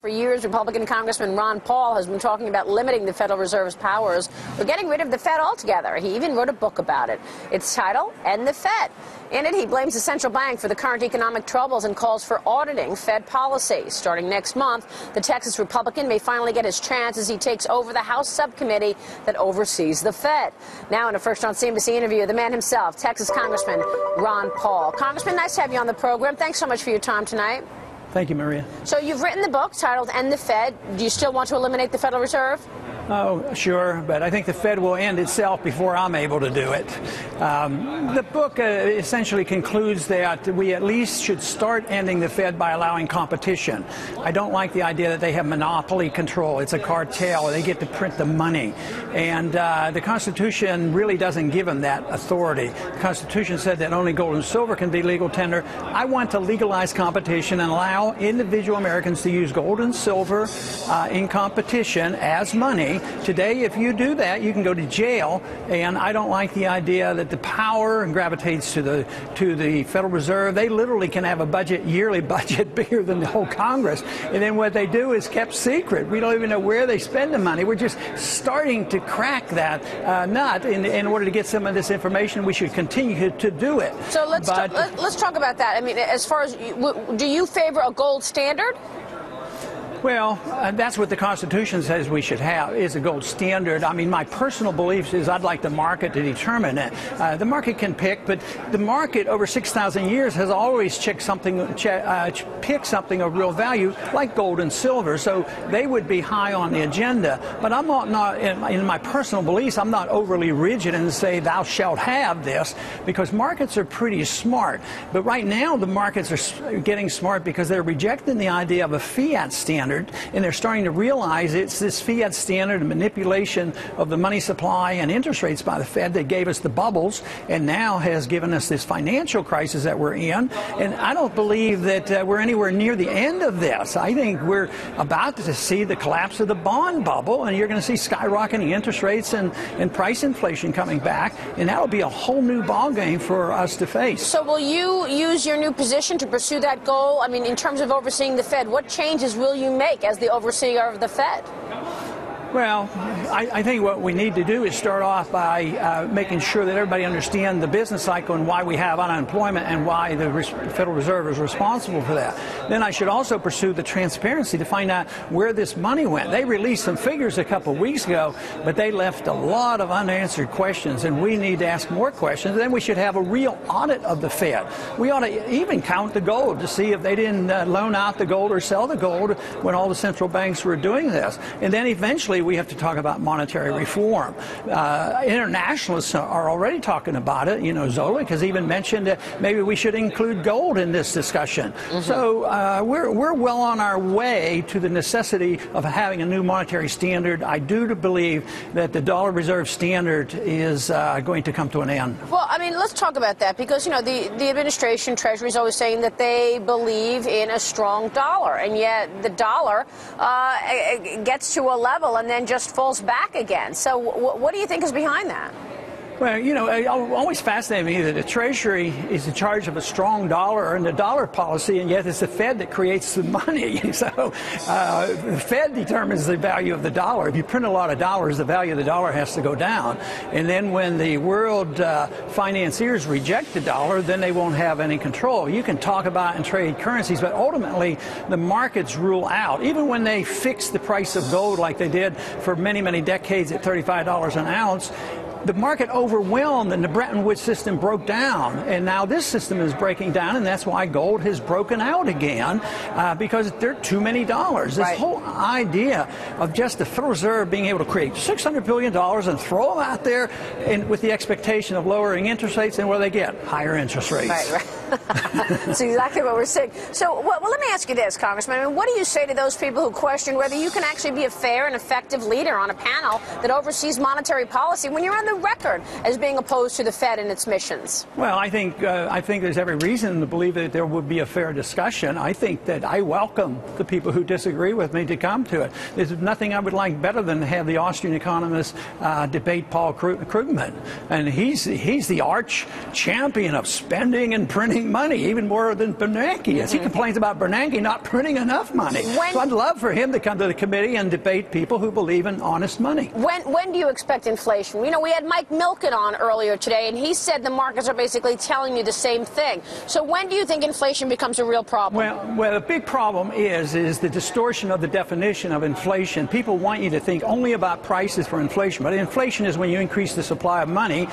For years, Republican Congressman Ron Paul has been talking about limiting the Federal Reserve's powers or getting rid of the Fed altogether. He even wrote a book about it. Its title, End the Fed. In it, he blames the central bank for the current economic troubles and calls for auditing Fed policy. Starting next month, the Texas Republican may finally get his chance as he takes over the House subcommittee that oversees the Fed. Now, in a First on CNBC interview, the man himself, Texas Congressman Ron Paul. Congressman, nice to have you on the program. Thanks so much for your time tonight. Thank you, Maria. So you've written the book titled End the Fed. Do you still want to eliminate the Federal Reserve? Oh, sure, but I think the Fed will end itself before I'm able to do it. The book essentially concludes that we at least should start ending the Fed by allowing competition. I don't like the idea that they have monopoly control. It's a cartel. They get to print the money. And the Constitution really doesn't give them that authority. The Constitution said that only gold and silver can be legal tender. I want to legalize competition and allow individual Americans to use gold and silver in competition as money. Today, if you do that, you can go to jail, and I don't like the idea that the power gravitates to the Federal Reserve. They literally can have a yearly budget bigger than the whole Congress, and then what they do is kept secret. We don't even know where they spend the money. We're just starting to crack that nut. In order to get some of this information, we should continue to do it. So let's talk about that. I mean, as far as do you favor a gold standard? Well, that's what the Constitution says we should have, is a gold standard. I mean, my personal belief is I'd like the market to determine it. The market can pick, but the market over 6,000 years has always picked something of real value, like gold and silver. So they would be high on the agenda. But I'm not in my personal beliefs, I'm not overly rigid and say thou shalt have this, because markets are pretty smart. But right now, the markets are getting smart because they're rejecting the idea of a fiat standard. And they're starting to realize it's this fiat standard and manipulation of the money supply and interest rates by the Fed that gave us the bubbles and now has given us this financial crisis that we're in. And I don't believe that we're anywhere near the end of this. I think we're about to see the collapse of the bond bubble, and you're going to see skyrocketing interest rates and price inflation coming back, and that'll be a whole new ballgame for us to face. So will you use your new position to pursue that goal? I mean, in terms of overseeing the Fed, what changes will you make as the overseer of the Fed? Well, I think what we need to do is start off by making sure that everybody understands the business cycle and why we have unemployment and why the Federal Reserve is responsible for that. Then I should also pursue the transparency to find out where this money went. They released some figures a couple of weeks ago, but they left a lot of unanswered questions, and we need to ask more questions. Then we should have a real audit of the Fed. We ought to even count the gold to see if they didn't loan out the gold or sell the gold when all the central banks were doing this. And then eventually we have to talk about monetary reform. Internationalists are already talking about it. You know, Zolik has even mentioned that maybe we should include gold in this discussion. Mm-hmm. So we're well on our way to the necessity of having a new monetary standard. I do believe that the dollar reserve standard is going to come to an end. Well, I mean, let's talk about that, because, you know, the administration, Treasury, is always saying that they believe in a strong dollar, and yet the dollar gets to a level and then just falls back again. So what do you think is behind that? Well, you know, it always fascinated me that the Treasury is in charge of a strong dollar and the dollar policy, and yet it's the Fed that creates the money. So the Fed determines the value of the dollar. If you print a lot of dollars, the value of the dollar has to go down. And then when the world financiers reject the dollar, then they won't have any control. You can talk about and trade currencies, but ultimately the markets rule out. Even when they fix the price of gold like they did for many, many decades at $35 an ounce, the market overwhelmed and the Bretton Woods system broke down, and now this system is breaking down, and that's why gold has broken out again, because there are too many dollars. This whole idea of just the Federal Reserve being able to create $600 billion and throw them out there with the expectation of lowering interest rates, and what do they get? Higher interest rates. Right. That's exactly what we're seeing. So, well, let me ask you this, Congressman. I mean, what do you say to those people who question whether you can actually be a fair and effective leader on a panel that oversees monetary policy when you're on the record as being opposed to the Fed and its missions? Well, I think there's every reason to believe that there would be a fair discussion. I think that I welcome the people who disagree with me to come to it. There's nothing I would like better than to have the Austrian economist debate Paul Krugman. And he's the arch champion of spending and printing printing money, even more than Bernanke is. He complains about Bernanke not printing enough money. So I'd love for him to come to the committee and debate people who believe in honest money. When do you expect inflation? You know, we had Mike Milken on earlier today, and he said the markets are basically telling you the same thing. So when do you think inflation becomes a real problem? Well, the big problem is the distortion of the definition of inflation. People want you to think only about prices for inflation, but inflation is when you increase the supply of money,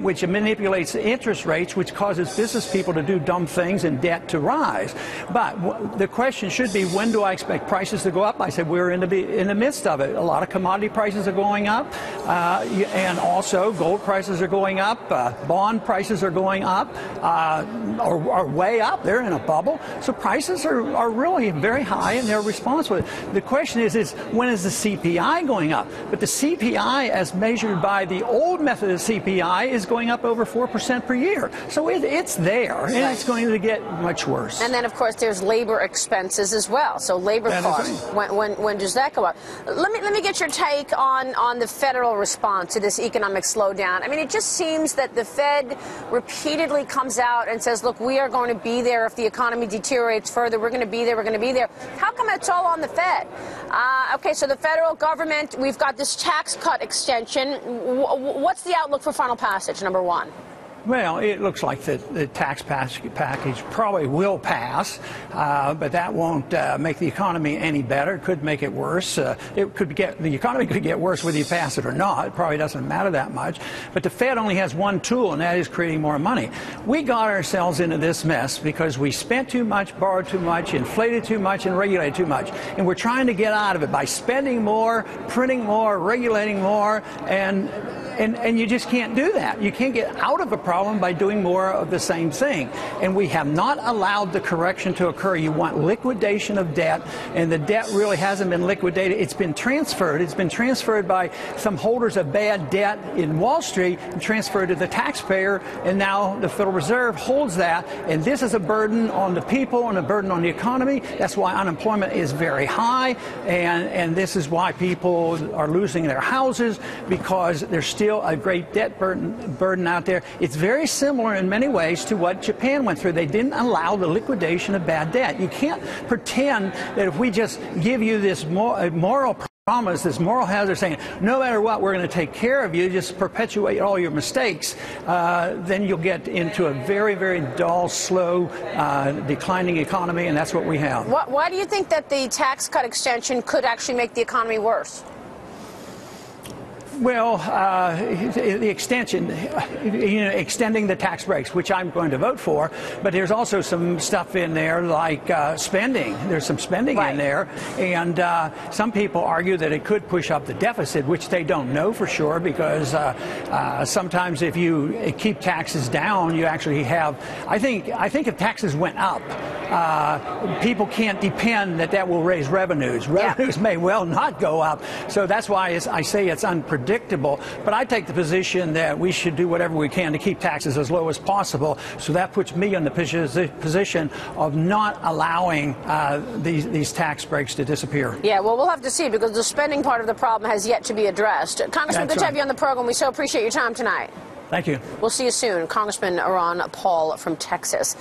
which manipulates interest rates, which causes business people to do dumb things and debt to rise. But the question should be, when do I expect prices to go up? I said we're in the midst of it. A lot of commodity prices are going up, and also gold prices are going up, bond prices are going up, are way up. They're in a bubble. So prices are really very high, and they're responsible. The question is when is the CPI going up? But the CPI, as measured by the old method of CPI, is going up over 4% per year. So it's there, and it's going to get much worse. And then, of course, there's labor expenses as well. So labor costs, when does that go up? Let me get your take on the federal response to this economic slowdown. I mean, it just seems that the Fed repeatedly comes out and says, look, we are going to be there if the economy deteriorates further. We're going to be there. We're going to be there. How come it's all on the Fed? Okay, so the federal government, we've got this tax cut extension. What's the outlook for final passage, number one? Well, it looks like the tax package probably will pass, but that won't make the economy any better. It could make it worse. The economy could get worse whether you pass it or not. It probably doesn't matter that much. But the Fed only has one tool, and that is creating more money. We got ourselves into this mess because we spent too much, borrowed too much, inflated too much, and regulated too much. And we're trying to get out of it by spending more, printing more, regulating more, and you just can't do that. You can't get out of a problem by doing more of the same thing. And we have not allowed the correction to occur. You want liquidation of debt, and the debt really hasn't been liquidated. It's been transferred. It's been transferred by some holders of bad debt in Wall Street and transferred to the taxpayer, and now the Federal Reserve holds that. And this is a burden on the people and a burden on the economy. That's why unemployment is very high, and this is why people are losing their houses, because there's still a great debt burden out there. It's very similar in many ways to what Japan went through. They didn't allow the liquidation of bad debt. You can't pretend that if we just give you this moral promise, this moral hazard, saying no matter what, we're going to take care of you, just perpetuate all your mistakes, then you'll get into a very, very dull, slow, declining economy, and that's what we have. Why do you think that the tax cut extension could actually make the economy worse? Well, the extension, extending the tax breaks, which I'm going to vote for, but there's also some stuff in there like spending. There's some spending in there, and some people argue that it could push up the deficit, which they don't know for sure, because sometimes if you keep taxes down, you actually have. I think if taxes went up, people can't depend that will raise revenues. Revenues may well not go up, so that's why I say it's unpredictable. But I take the position that we should do whatever we can to keep taxes as low as possible. So that puts me in the position of not allowing these tax breaks to disappear. Yeah, well, we'll have to see, because the spending part of the problem has yet to be addressed. Congressman, good to have you on the program. We so appreciate your time tonight. Thank you. We'll see you soon. Congressman Ron Paul from Texas.